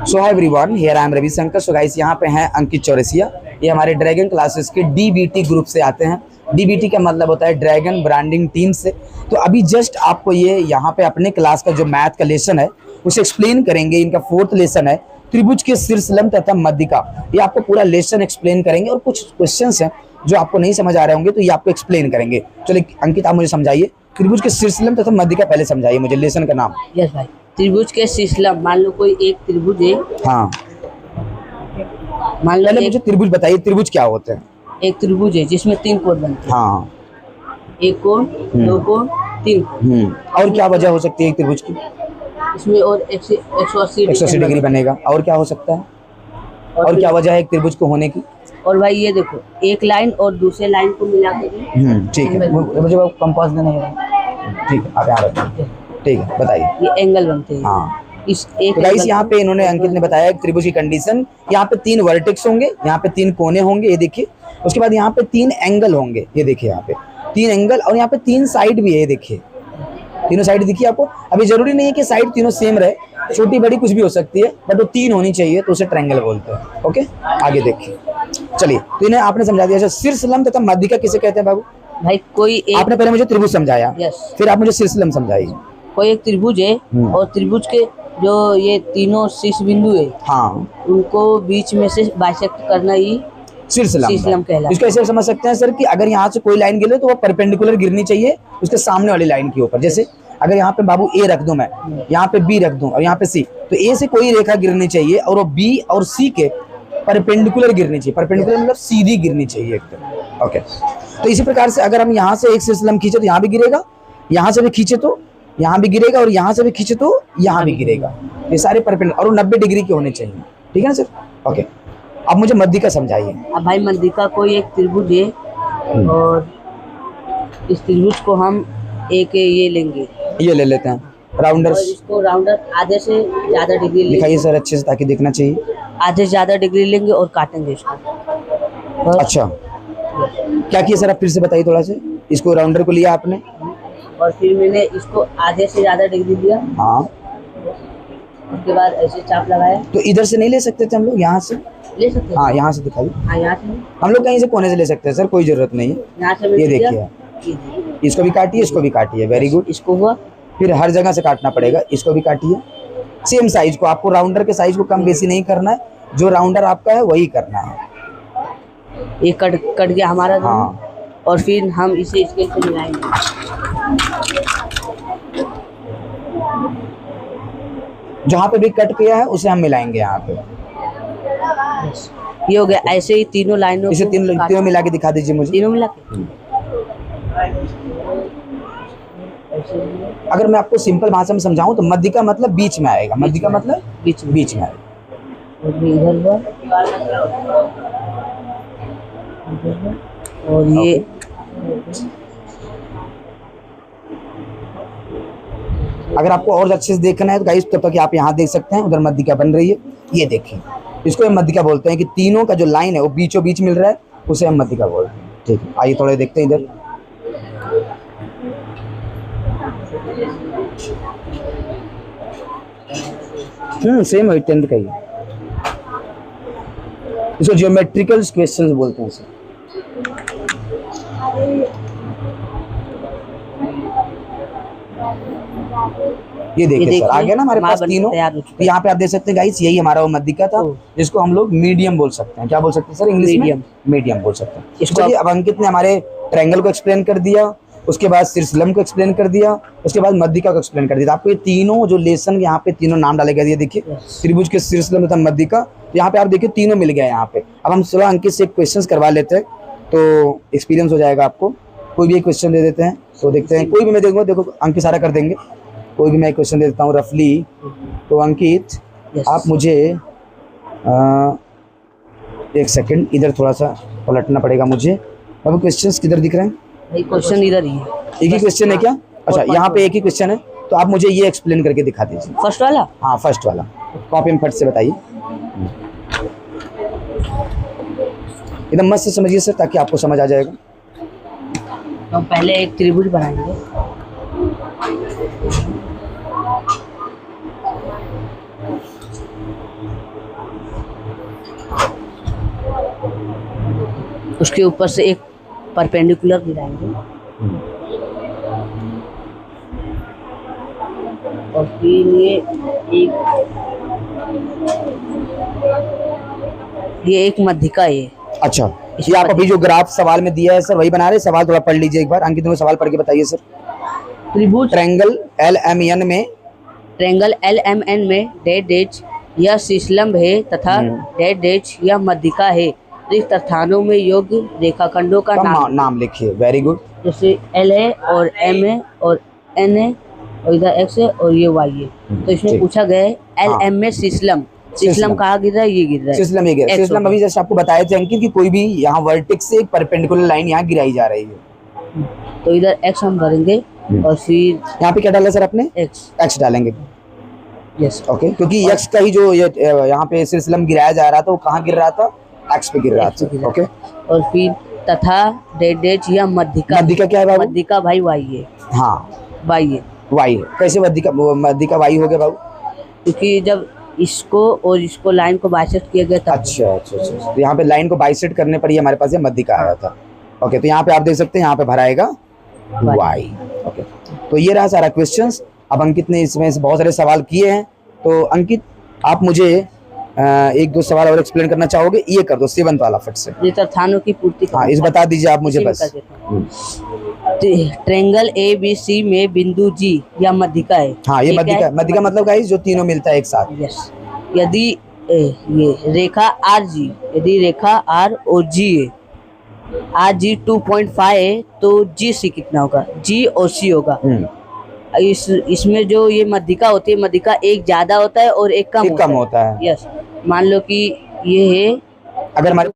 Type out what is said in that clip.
So hi everyone, here I am Ravishankar. So guys, यहाँ पे हैं अंकित चौरसिया। ये हमारे ड्रैगन क्लासेस के डीबीटी ग्रुप से आते हैं। डीबीटी का मतलब होता है ड्रैगन ब्रांडिंग टीम से। तो अभी जस्ट आपको ये यहाँ पे अपने क्लास का जो मैथ का लेसन है उसे एक्सप्लेन करेंगे। इनका 4th लेसन है त्रिभुज के शीर्षलंब तथा मध्यिका। ये आपको पूरा लेसन एक्सप्लेन करेंगे और कुछ क्वेश्चंस हैं जो आपको नहीं समझ आ रहे होंगे तो ये आपको एक्सप्लेन करेंगे। चलिए अंकित, आप मुझे समझाइए त्रिभुज के शीर्षलंब तथा मध्यिका पहले समझाइए मुझे, लेसन का नाम। यस भाई, त्रिभुज के शीर्षलंब, मान लो कोई एक त्रिभुज है। हाँ, मान लो पहले मुझे त्रिभुज बताइए, त्रिभुज क्या होते हैं। एक त्रिभुज है जिसमें 3 कोण बनते हैं। हाँ, एक कोण, 2 कोण, 3 कोण। और क्या वजह हो सकती है एक त्रिभुज की? इसमें और 180 डिग्री बनेगा। और क्या हो सकता है? और क्या वजह है एक त्रिभुज को होने की? और भाई ये देखो, एक लाइन और दूसरे लाइन को मिला के ठीक है, मुझे वो कंपास देना है। ठीक है, आप यहाँ रखिए। ठीक है, बताइए। ये एंगल बनते हैं। हाँ, इस एक तो गाइस यहाँ पे इन्होंने, अंकित ने बताया त्रिभुज की कंडीशन। यहाँ पे 3 वर्टेक्स होंगे, यहाँ पे 3 कोने होंगे, ये देखिए। उसके बाद यहाँ पे 3 एंगल होंगे, ये देखिए यहाँ पे 3 एंगल, और यहाँ पे 3 साइड भी है, ये देखिए तीनों साइड दिखिए आपको। अभी जरूरी नहीं है कि साइड तीनों सेम रहे, छोटी बड़ी कुछ भी हो सकती है, बट वो 3 होनी चाहिए तो उसे ट्रायंगल बोलते हैं। ओके, आगे देखिए। चलिए, तो इन्हें आपने समझा दिया। शीर्षलंब तथा मध्यिका किसे कहते हैं बाबू? भाई कोई एक, आपने पहले मुझे त्रिभुज समझाया, फिर आप मुझे शीर्षलंब समझाइए। कोई एक त्रिभुज है और त्रिभुज के जो ये तीनों शीर्ष बिंदु है, हाँ, उनको बीच में से बाइसेक्ट करना ही शीर्षलंब कहलाता है। इसको ऐसे समझ सकते हैं सर कि अगर यहाँ से कोई लाइन गिरे तो वो परपेंडिकुलर गिरनी चाहिए उसके सामने वाली लाइन के ऊपर। जैसे अगर यहाँ पे बाबू ए रख दूं मैं, यहाँ पे बी रख दूं और यहाँ पे सी, तो ए से कोई रेखा गिरनी चाहिए और वो बी और सी के परपेंडिकुलर गिरनी चाहिए। परपेंडिकुलर मतलब सीधी गिरनी चाहिए एकदम। ओके, तो इसी प्रकार से अगर हम यहाँ से एक शीर्षलंब खींचे तो यहाँ भी गिरेगा, यहाँ से भी खींचे तो यहाँ भी गिरेगा, और यहाँ से भी खींचे तो यहाँ भी गिरेगा। ये सारे परपेंडिकुलर और 90 डिग्री के होने चाहिए। ठीक है ना सर? ओके, अब मुझे मध्यिका समझाइए। अब भाई मध्यिका कोई एक त्रिभुज है और इस त्रिभुज को हम एक ये लेंगे, ये ले लेते हैं राउंडर। इसको राउंडर आधे से ज्यादा डिग्री दिखाइए सर अच्छे से ताकि दिखना चाहिए। आधे से ज्यादा डिग्री लेंगे और काटेंगे इसको। अच्छा, क्या किया सर आप फिर से बताइए थोड़ा से। इसको राउंडर को लिया आपने और फिर मैंने इसको आधे से ज्यादा डिग्री दिया। हाँ, उसके बाद ऐसे चाप लगाया। तो इधर से नहीं ले सकते थे हम लोग? यहाँ से ले सकते हैं। हाँ, यहाँ से दिखाइए। हाँ, यहाँ से हम लोग कहीं से कोने से ले सकते हैं सर, कोई जरूरत नहीं है। यहाँ से ये देखिए, इसको भी काटिए, इसको भी काटिए। Very good. इसको हुआ, फिर हर जगह से काटना पड़ेगा। इसको भी काटिए सेम साइज को। आपको राउंडर के साइज को कम बेसी नहीं करना है, जो राउंडर आपका है वही करना है। ये कट गया हमारा। हाँ, और फिर हम इसे इसके से मिलाएंगे। जहाँ पे भी कट किया है उसे हम मिलाएंगे यहाँ पे। ये हो गया। ऐसे ही तीनों लाइनों, इसे तीनों मिला के दिखा दीजिए मुझे। तीनों मिला के। अगर मैं आपको सिंपल भाषा में समझाऊं तो मध्यिका मतलब बीच में आएगा। मध्यिका मतलब बीच में आएगा। और ये अगर आपको और अच्छे से देखना है तो गाइस तब तक आप यहाँ देख सकते हैं, उधर मध्यिका बन रही है। ये देखिए, इसको हम मध्यिका बोलते हैं कि तीनों का जो लाइन है वो बीचों बीच मिल रहा है, उसे हम मध्यिका बोलते हैं। ठीक है, आइए थोड़े देखते हैं इधर। सेम है, 10th का ही। इसको ज्योमेट्रिकल क्वेश्चंस बोलते हैं सर। ये देखिए सर, आ गया ना हमारे पास तीनों। यहाँ पे आप देख सकते हैं गाइस, यही हमारा वो मध्यिका था जिसको हम लोग मीडियम बोल सकते हैं। क्या बोल सकते हैं सर इंग्लिश में? मीडियम बोल सकते हैं इसको। अब अंकित ने हमारे ट्रायंगल को एक्सप्लेन कर दिया, उसके बाद शीर्षलंब को एक्सप्लेन कर दिया, उसके बाद मध्यिका को एक्सप्लेन कर दिया। आपको ये तीनों जो लेसन यहाँ पे तीनों नाम डाले गए, देखिए त्रिभुज के शीर्षलंब तथा मध्यिका। यहाँ पे आप देखिए तीनों मिल गए यहाँ पे। अब हम चलो अंकित से एक क्वेश्चन करवा लेते हैं तो एक्सपीरियंस हो जाएगा आपको। कोई भी एक क्वेश्चन दे देते हैं तो देखते हैं। कोई भी मैं देखूंगा, देखो अंकित सारा कर देंगे। कोई भी मैं एक क्वेश्चन दे देता हूँ रफली। तो अंकित आप मुझे एक सेकंड इधर थोड़ा सा पलटना पड़ेगा मुझे। अब क्वेश्चंस किधर दिख रहे हैं? क्वेश्चन इधर ही है। एक ही क्वेश्चन है क्या? अच्छा, यहाँ पे एक ही क्वेश्चन है तो आप मुझे ये एक्सप्लेन करके दिखा दीजिए। फर्स्ट वाला? हाँ, फर्स्ट वाला। कॉपी में फट से बताइए, एकदम मस्त से समझिए सर ताकि आपको समझ आ जाएगा। तो पहले एक त्रिभुज बनाएंगे। उसके ऊपर से एक परपेंडिकुलर गिराएंगे और फिर ये एक मध्यिका है। अच्छा, ये आप अभी जो ग्राफ सवाल में दिया है सर वही बना रहे हैं? सवाल थोड़ा पढ़ लीजिए एक बार, अंकित को सवाल पढ़ के बताइए सर। त्रिभुज ट्रायंगल LMN में डेड डेज यह शीर्षलंब है तथा डेड डेज यह मध्यिका है। रिक्त स्थानों में योग्य रेखाखंडों का नाम लिखिए। Very good. जैसे L है और M है और N है और इधर X है और ये Y है। तो इसमें पूछा गया है LM में शीर्षलंब कहाँ गिर रहा है? ये गिर रहा है शीर्षलंब। ये गिर शीर्षलंब अभी जैसे आपको बताया था अंकित कि कोई भी यहाँ वर्टेक्स से एक परपेंडिकुलर लाइन यहाँ गिराई जा रही है। तो इधर X हम भरेंगे और फिर यहाँ पे क्या डाला सर आपने? X डालेंगे। यस ओके, क्योंकि X का ही जो यहाँ पे शीर्षलंब गिराया जा रहा था वो कहाँ गिर रहा था? X पे गिर रहा था। ओके, और फिर तथा डेड डेज यह मध्यिका क्या है बाबू? मध्यिका भाई Y है। हाँ Y है। कैसे मध्यिका Y हो गया बाबू? क्योंकि जब इसको और इसको लाइन को बाइसेक्ट किया गया था। अच्छा। तो यहाँ पे लाइन को बाइसेक्ट करने पर ही हमारे पास ये मध्यिका आया था। ओके, तो यहाँ पे आप देख सकते हैं यहाँ पे भराएगा Y। ओके, तो ये रहा सारा क्वेश्चंस। अब अंकित ने इसमें से बहुत सारे सवाल किए हैं, तो अंकित आप मुझे एक दो सवाल और एक्सप्लेन करना चाहोगे? ये कर दो 7th वाला फट से। स्थानों की पूर्ति। हाँ, इस बता दीजिए आप मुझे बस। ट्रायंगल ABC में बिंदु G या मध्यिका है। हाँ, ये मध्यिका मतलब गाइस जो तीनों मिलता है एक साथ। यस, यदि ये रेखा रेखा R और G है, RG 2.5 है तो GC कितना होगा? G और C होगा। इसमें जो ये मध्यिका होती है, मध्यिका एक ज्यादा होता है और एक कम होता है। यस, मान लो कि ये है, अगर हमारे